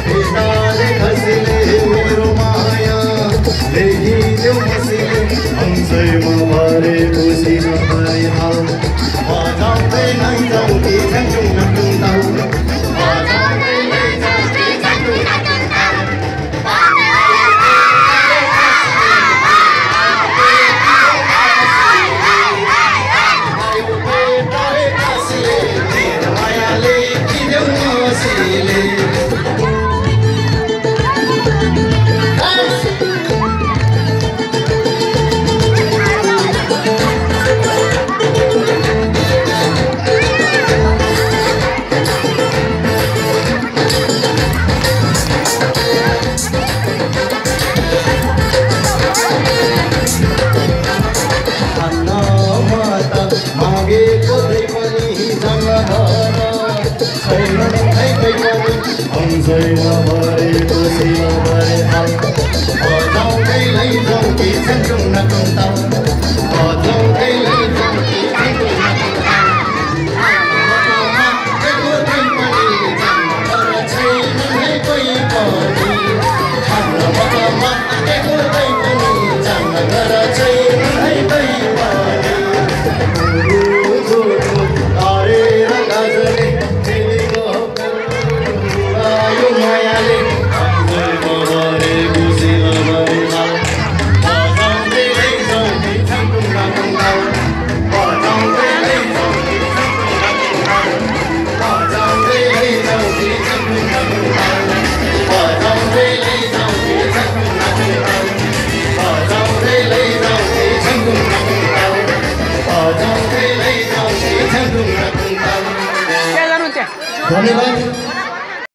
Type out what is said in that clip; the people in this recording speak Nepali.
भेटाले खसीले मेरो माया लेखिदेऊ मसीले अंशैमा भरे खुसी नभई हाल बजाउँदै लैजाऊ कि झ्याङझुङ नटुङ ताल बजाउँदै लैजाऊ कि झ्याङझुङ नटुङ ताल भेटाले खसीले मेरो माया लेखिदेऊ मसीले अंशैमा भरे खुसी नभई हाल बजाउँदै लैजाऊ कि झ्याङझुङ नटुङ ताल बजाउँदै लैजाऊ कि झ्याङझुङ नटुङ ताल हाम्रो मकमा छैन है कोही पनि हाम्रो मकमा एकोतै पनि जान्न घर छैन है कोही पनि तारेर गाजले मायाले अंशैमा भरे खुसी नभई हाल बजाउँदै लैजाऊ कि झ्याङझुङ नटुङ ताल बजाउँदै लैजाऊ कि झ्याङझुङ नटुङ ताल बजाउँदै लैजाऊ कि झ्याङझुङ नटुङ ताल बजाउँदै लैजाऊ कि झ्याङझुङ नटुङ ताल बजाउँदै लैजाऊ कि झ्याङझुङ नटुङ ताल बजाउँदै लैजाऊ कि झ्याङझुङ नटुङ ताल धन्यवाद।